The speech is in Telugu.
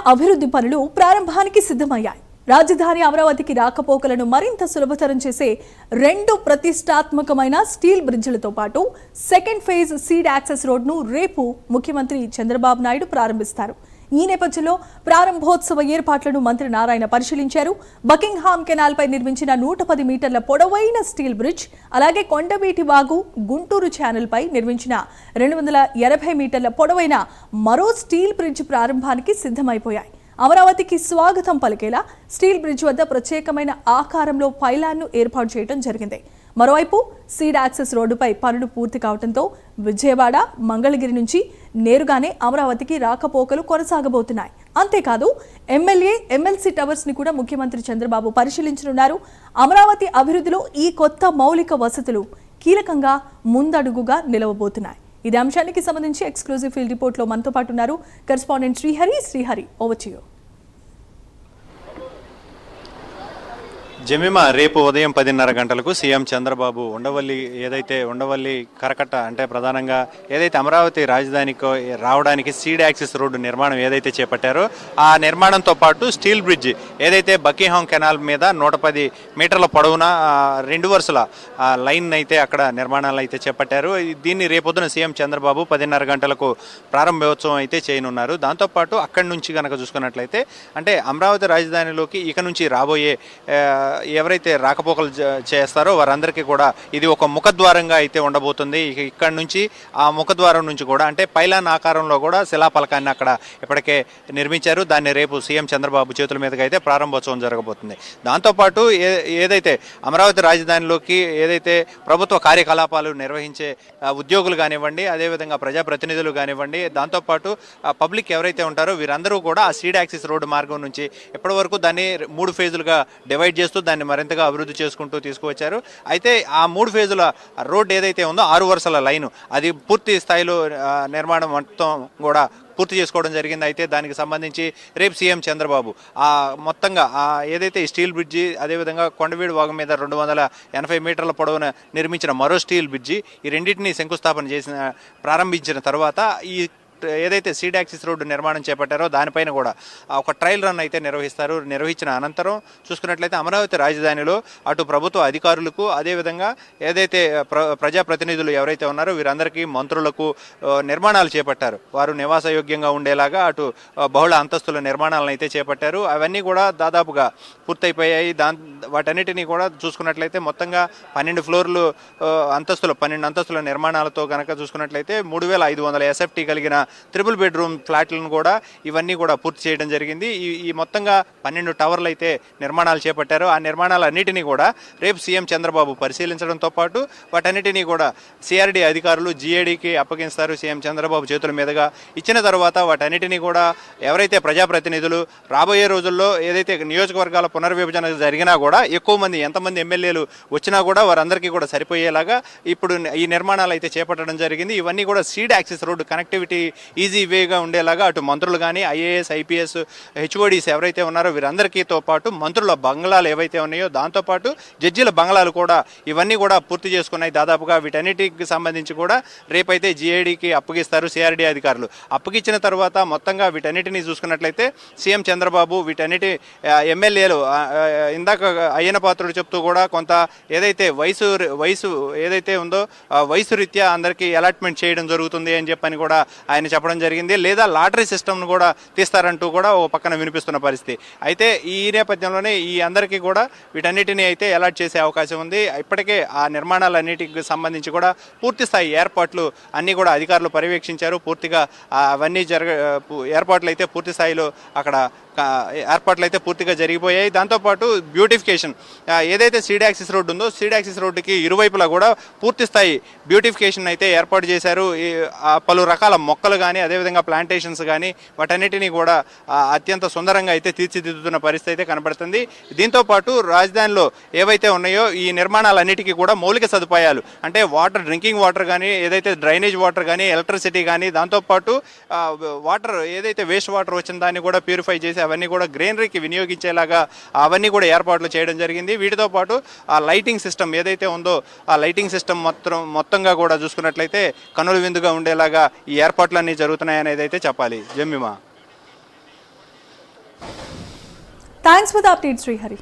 అభివృద్ధి పనులు ప్రారంభానికి సిద్ధమయ్యాయి. రాజధాని అమరావతికి రాకపోకలను మరింత సులభతరం చేసే 2 ప్రతిష్టాత్మకమైన స్టీల్ బ్రిడ్జిలతో పాటు సెకండ్ ఫేజ్ సీడ్ యాక్సెస్ రోడ్ను రేపు ముఖ్యమంత్రి చంద్రబాబు నాయుడు ప్రారంభిస్తారు. ఈ నేపథ్యంలో ప్రారంభోత్సవ ఏర్పాట్లను మంత్రి నారాయణ పరిశీలించారు. బకింగ్హామ్ కెనాల్ పై నిర్మించిన 110 మీటర్ల పొడవైన స్టీల్ బ్రిడ్జ్, అలాగే కొండవీటి వాగు గుంటూరు ఛానల్ పై నిర్మించిన 280 మీటర్ల పొడవైన మరో స్టీల్ బ్రిడ్జ్ ప్రారంభానికి సిద్ధమైపోయాయి. అమరావతికి స్వాగతం పలికేలా స్టీల్ బ్రిడ్జ్ వద్ద ప్రత్యేకమైన ఆకారంలో పైలాన్ను ఏర్పాటు చేయడం జరిగింది. మరోవైపు సీడ్ యాక్సెస్ రోడ్డుపై పనులు పూర్తి కావడంతో విజయవాడ, మంగళగిరి నుంచి నేరుగానే అమరావతికి రాకపోకలు కొనసాగబోతున్నాయి. అంతేకాదు ఎమ్మెల్యే, ఎమ్మెల్సీ టవర్స్ ని కూడా ముఖ్యమంత్రి చంద్రబాబు పరిశీలించనున్నారు. అమరావతి అభివృద్ధిలో ఈ కొత్త మౌలిక వసతులు కీలకంగా ముందడుగుగా నిలవబోతున్నాయి. ఇదే అంశానికి సంబంధించి ఎక్స్క్లూజివ్ ఫీల్డ్ రిపోర్ట్లో మనతో పాటు ఉన్నారు correspondent Srihari. Over to you. Jemimah, రేపు ఉదయం 10:30 గంటలకు సీఎం చంద్రబాబు ఉండవల్లి కరకట్ట అంటే ప్రధానంగా ఏదైతే అమరావతి రాజధానికి రావడానికి సీడ్ యాక్సెస్ రోడ్డు నిర్మాణం ఏదైతే చేపట్టారో ఆ నిర్మాణంతో పాటు స్టీల్ బ్రిడ్జ్ ఏదైతే బకింగ్హామ్ కెనాల్ మీద 110 మీటర్ల పొడవున 2 వరుసల లైన్ అయితే అక్కడ నిర్మాణాలు అయితే చేపట్టారు. దీన్ని రేపొద్దున సీఎం చంద్రబాబు 10:30 గంటలకు ప్రారంభోత్సవం అయితే చేయనున్నారు. దాంతోపాటు అక్కడి నుంచి కనుక చూసుకున్నట్లయితే అంటే అమరావతి రాజధానిలోకి ఇక నుంచి రాబోయే ఎవరైతే రాకపోకలు చేస్తారో వారందరికీ కూడా ఇది ఒక ముఖద్వారంగా అయితే ఉండబోతుంది. ఇక్కడ నుంచి ఆ ముఖద్వారం నుంచి కూడా అంటే పైలాన్ ఆకారంలో కూడా శిలాఫలకాన్ని అక్కడ ఇప్పటికే నిర్మించారు. దాన్ని రేపు సీఎం చంద్రబాబు చేతుల మీదుగా అయితే ప్రారంభోత్సవం జరగబోతుంది. దాంతోపాటు ఏదైతే అమరావతి రాజధానిలోకి ఏదైతే ప్రభుత్వ కార్యకలాపాలు నిర్వహించే ఉద్యోగులు కానివ్వండి, అదేవిధంగా ప్రజాప్రతినిధులు కానివ్వండి, దాంతోపాటు పబ్లిక్ ఎవరైతే ఉంటారో వీరందరూ కూడా ఆ సీడ్ యాక్సెస్ రోడ్డు మార్గం నుంచి ఇప్పటి వరకు దాన్ని 3 ఫేజులుగా డివైడ్ చేస్తూ దాన్ని మరింతగా అభివృద్ధి చేసుకుంటూ తీసుకువచ్చారు. అయితే ఆ 3 ఫేజుల రోడ్డు ఏదైతే ఉందో 6 వరుసల లైను అది పూర్తి స్థాయిలో నిర్మాణం మొత్తం కూడా పూర్తి చేసుకోవడం జరిగింది. అయితే దానికి సంబంధించి రేపు సీఎం చంద్రబాబు మొత్తంగా ఏదైతే ఈ స్టీల్ బ్రిడ్జి, అదేవిధంగా కొండవీడు వాగు మీద 280 మీటర్ల పొడవున నిర్మించిన మరో స్టీల్ బ్రిడ్జి, ఈ రెండింటినీ శంకుస్థాపన ప్రారంభించిన తర్వాత ఈ ఏదైతే సీడ్ యాక్సెస్ రోడ్డు నిర్మాణం చేపట్టారో దానిపైన కూడా ఒక ట్రయల్ రన్ అయితే నిర్వహిస్తారు. నిర్వహించిన అనంతరం చూసుకున్నట్లయితే అమరావతి రాజధానిలో అటు ప్రభుత్వ అధికారులకు, అదేవిధంగా ఏదైతే ప్రజాప్రతినిధులు ఎవరైతే ఉన్నారో వీరందరికీ, మంత్రులకు నిర్మాణాలు చేపట్టారు. వారు నివాసయోగ్యంగా ఉండేలాగా అటు బహుళ అంతస్తుల నిర్మాణాలను అయితే చేపట్టారు. అవన్నీ కూడా దాదాపుగా పూర్తయిపోయాయి. వాటన్నిటినీ కూడా చూసుకున్నట్లయితే మొత్తంగా 12 అంతస్తుల నిర్మాణాలతో కనుక చూసుకున్నట్లయితే 3500 ఎస్ఎఫ్టీ కలిగిన 3 బెడ్రూమ్ ఫ్లాట్లను కూడా ఇవన్నీ కూడా పూర్తి చేయడం జరిగింది. ఈ మొత్తంగా 12 టవర్లు అయితే నిర్మాణాలు చేపట్టారు. ఆ నిర్మాణాలన్నిటినీ కూడా రేపు సీఎం చంద్రబాబు పరిశీలించడంతో పాటు వాటన్నిటినీ కూడా సిఆర్డీ అధికారులు జీఏడీకి అప్పగిస్తారు. సీఎం చంద్రబాబు చేతుల మీదుగా ఇచ్చిన తర్వాత వాటన్నిటినీ కూడా ఎవరైతే ప్రజాప్రతినిధులు రాబోయే రోజుల్లో ఏదైతే నియోజకవర్గాల పునర్విభజన జరిగినా కూడా ఎక్కువ మంది ఎంతమంది ఎమ్మెల్యేలు వచ్చినా కూడా వారందరికీ కూడా సరిపోయేలాగా ఇప్పుడు ఈ నిర్మాణాలు అయితే చేపట్టడం జరిగింది. ఇవన్నీ కూడా seed access road connectivity easy వేగా ఉండేలాగా అటు మంత్రులు కానీ, ఐఏఎస్, ఐపీఎస్, హెచ్ఓడీస్ ఎవరైతే ఉన్నారో వీరందరికీతో పాటు మంత్రుల బంగ్లాలు ఏవైతే ఉన్నాయో, దాంతోపాటు జడ్జీల బంగ్లాలు కూడా ఇవన్నీ కూడా పూర్తి చేసుకున్నాయి. దాదాపుగా వీటన్నిటికి సంబంధించి కూడా రేపైతే జీఐడీకి అప్పగిస్తారు సిఆర్డీ అధికారులు. అప్పగిచ్చిన తర్వాత మొత్తంగా వీటన్నిటిని చూసుకున్నట్లయితే సీఎం చంద్రబాబు వీటన్నిటి ఎమ్మెల్యేలు ఇందాక అయ్యన పాత్రుడు చెప్తూ కూడా కొంత ఏదైతే వయసు ఏదైతే ఉందో వయసు రీత్యా అందరికీ అలాట్మెంట్ చేయడం జరుగుతుంది అని చెప్పని కూడా ఆయన చెప్పడం జరిగింది. లేదా లాటరీ సిస్టమ్ను కూడా తీస్తారంటూ కూడా ఓ పక్కన వినిపిస్తున్న పరిస్థితి. అయితే ఈ నేపథ్యంలోనే ఈ అందరికీ కూడా వీటన్నిటిని అయితే అలాట్ చేసే అవకాశం ఉంది. ఇప్పటికే ఆ నిర్మాణాలన్నిటికి సంబంధించి కూడా పూర్తి స్థాయి ఏర్పాట్లు అన్నీ కూడా అధికారులు పర్యవేక్షించారు. పూర్తిగా అవన్నీ ఏర్పాట్లు అయితే పూర్తి స్థాయిలో అక్కడ ఏర్పాట్లు అయితే పూర్తిగా జరిగిపోయాయి. దాంతోపాటు బ్యూటిఫికేషన్ ఏదైతే సీడ్ యాక్సెస్ రోడ్డు ఉందో సీడ్ యాక్సెస్ రోడ్డుకి ఇరువైపులా కూడా పూర్తి స్థాయి బ్యూటిఫికేషన్ అయితే ఏర్పాటు చేశారు. పలు రకాల మొక్కలు కానీ, అదేవిధంగా ప్లాంటేషన్స్ కానీ వాటన్నిటినీ కూడా అత్యంత సుందరంగా అయితే తీర్చిదిద్దుతున్న పరిస్థితి అయితే కనబడుతుంది. దీంతోపాటు రాజధానిలో ఏవైతే ఉన్నాయో ఈ నిర్మాణాలన్నిటికీ కూడా మౌలిక సదుపాయాలు అంటే డ్రింకింగ్ వాటర్ కానీ, ఏదైతే డ్రైనేజ్ వాటర్ కానీ, ఎలక్ట్రిసిటీ కానీ, దాంతోపాటు వాటర్ ఏదైతే వేస్ట్ వాటర్ వచ్చిన దాన్ని కూడా ప్యూరిఫై చేసి అవన్నీ కూడా గ్రీనరీకి వినియోగించేలాగా అవన్నీ కూడా ఏర్పాట్లు చేయడం జరిగింది. వీటితో పాటు ఆ లైటింగ్ సిస్టమ్ ఏదైతే ఉందో ఆ లైటింగ్ సిస్టమ్ మొత్తంగా కూడా చూసుకున్నట్లయితే కనుల విందుగా ఉండేలాగా ఈ ఏర్పాట్లన్నీ జరుగుతున్నాయనేది అయితే చెప్పాలి. జమ్మిమా. Thanks for the update Srihari.